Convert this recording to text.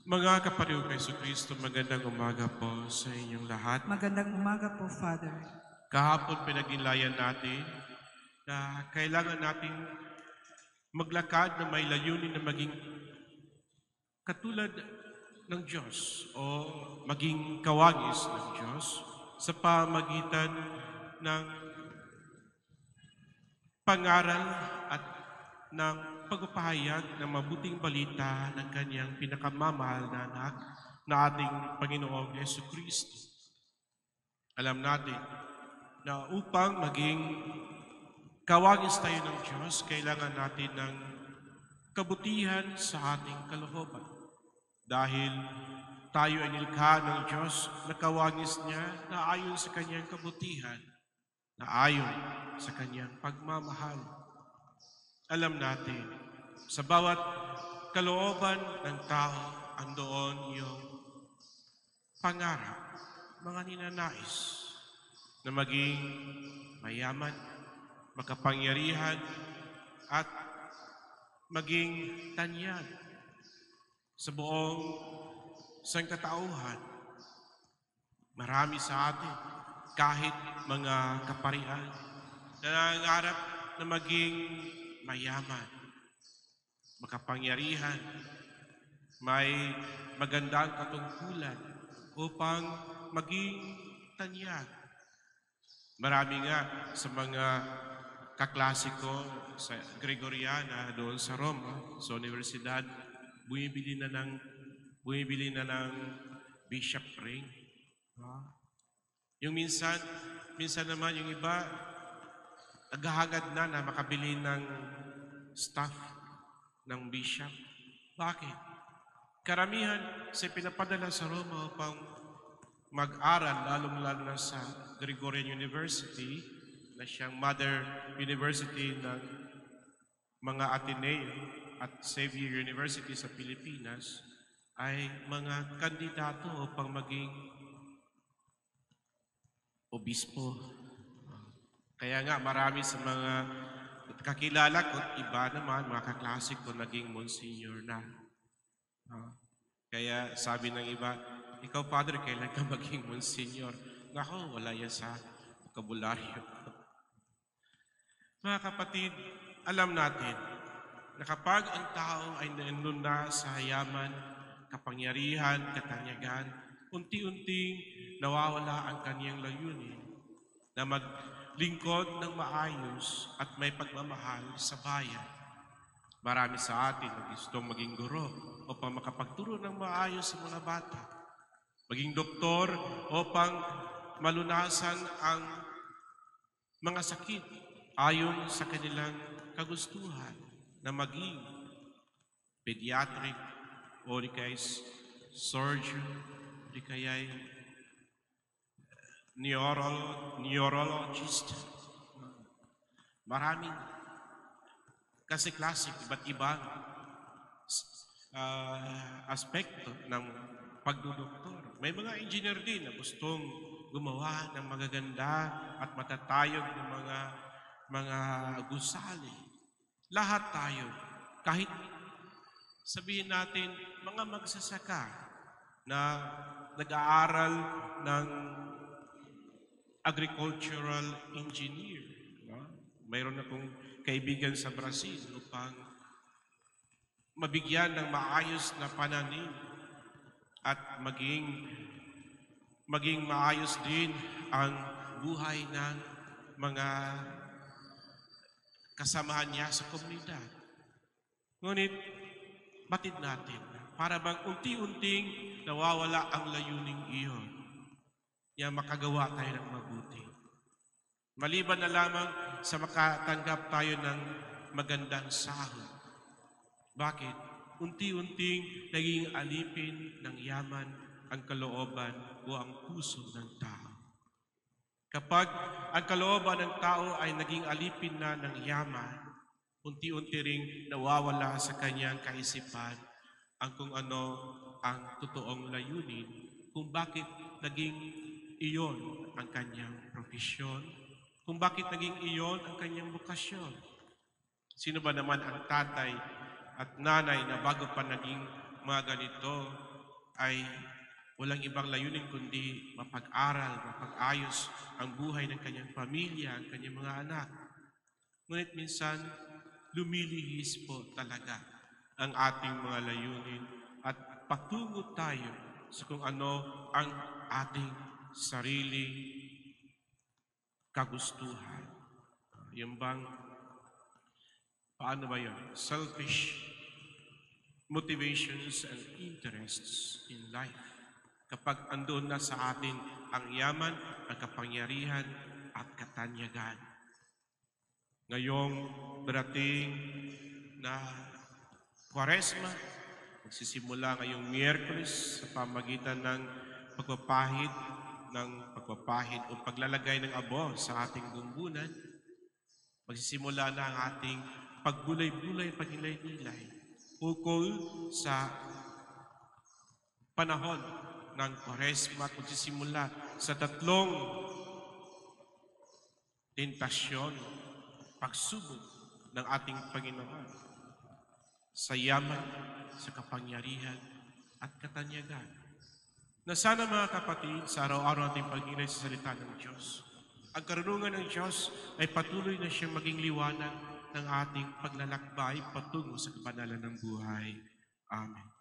Mga kapatid kay Kristo, magandang umaga po sa inyong lahat. Magandang umaga po, Father. Kahapon pinagnilayan natin na kailangan nating maglakad na may layunin na maging katulad ng Diyos o maging kawangis ng Diyos sa pamagitan ng pangaral at ng pagpapahayag ng mabuting balita ng kanyang pinakamamahal na anak na ating Panginoong Jesucristo. Alam natin na upang maging kawangis tayo ng Diyos, kailangan natin ng kabutihan sa ating kalooban. Dahil tayo ay nilikha ng Diyos na kawangis niya na ayon sa kanyang kabutihan, na ayon sa kanyang pagmamahal. Alam natin, sa bawat kalooban ng tao, andoon yung pangarap, mga ninanais na maging mayaman, makapangyarihan, at maging tanyag sa buong sangkatauhan. Marami sa atin, kahit mga kaparian, na nangangarap na maging mayaman, makapangyarihan, may magandang katungkulan upang maging tanyag. Marami nga sa mga kaklasiko sa Gregoriana doon sa Roma, sa universidad, bumibili na ng bishop ring. Yung minsan naman yung iba, naghahangad na makabili ng staff ng bishop. Bakit? Karamihan sa pinapadala sa Roma upang mag-aral, lalong-lalo na sa Gregorian University, na siyang mother university ng mga Ateneo at Xavier University sa Pilipinas, ay mga kandidato upang maging obispo. Kaya nga marami sa mga kakilala ko, iba naman, mga kaklase ko, naging monsignor na. Kaya sabi ng iba, ikaw, Father, kailan ka maging monsignor? Nako, wala yan sa vokabularyo. Mga kapatid, alam natin na kapag ang tao ay nandun na sa yaman, kapangyarihan, katanyagan, unti-unting nawawala ang kanyang layunin na maglingkod ng maayos at may pagmamahal sa bayan. Marami sa atin na gustong maging guro upang makapagturo ng maayos sa mga bata. Maging doktor upang malunasan ang mga sakit ayon sa kanilang kagustuhan, na maging pediatric o di kaya surgeon, di kaya neurologist. Maraming kasi klasik, iba't ibang aspekto ng pagdudoktor. May mga engineer din na gustong gumawa ng magaganda at matatayog ng mga gusali. Lahat tayo, kahit sabihin natin mga magsasaka na nag-aaral ng agricultural engineer. Mayroon akong kaibigan sa Brazil upang mabigyan ng maayos na pananim at maging maayos din ang buhay ng mga kasamahan niya sa komunidad. Ngunit, batid natin, para bang unti-unting nawawala ang layuning iyon, kaya makagawa tayo ng mabuti. Maliban na lamang sa makatanggap tayo ng magandang sahod. Bakit? Unti-unting naging alipin ng yaman ang kalooban o ang puso ng tao. Kapag ang kalooban ng tao ay naging alipin na ng yaman, unti-unti ring nawawala sa kanyang kaisipan ang kung ano ang totoong layunin, kung bakit naging iyon ang kanyang profesyon, kung bakit naging iyon ang kanyang bukasyon. Sino ba naman ang tatay at nanay na bago pa naging mga ganito ay walang ibang layunin kundi mapag-aral, mapag-ayos ang buhay ng kanyang pamilya, ang kanyang mga anak. Ngunit minsan, lumilihis po talaga ang ating mga layunin at patungo tayo sa kung ano ang ating sariling kagustuhan. Yung bang, paano ba yun? Selfish motivations and interests in life. Kapag andun na sa atin ang yaman, ang kapangyarihan at katanyagan. Ngayong darating na Kwaresma, magsisimula ngayong Miyerkules sa pamagitan ng pagpapahid o paglalagay ng abo sa ating gumbunan. Magsisimula na ang ating pagbulay-bulay, pagnilay-nilay ukol sa panahon ng Kwaresma at magsisimula sa 3 tentasyon, pagsubok ng ating Panginoon sa yaman, sa kapangyarihan at katanyagan. Na sana mga kapatid, sa araw-araw nating pag-inay sa salita ng Diyos, ang karunungan ng Diyos ay patuloy na siyang maging liwanag ng ating paglalakbay patungo sa kabanalan ng buhay. Amen.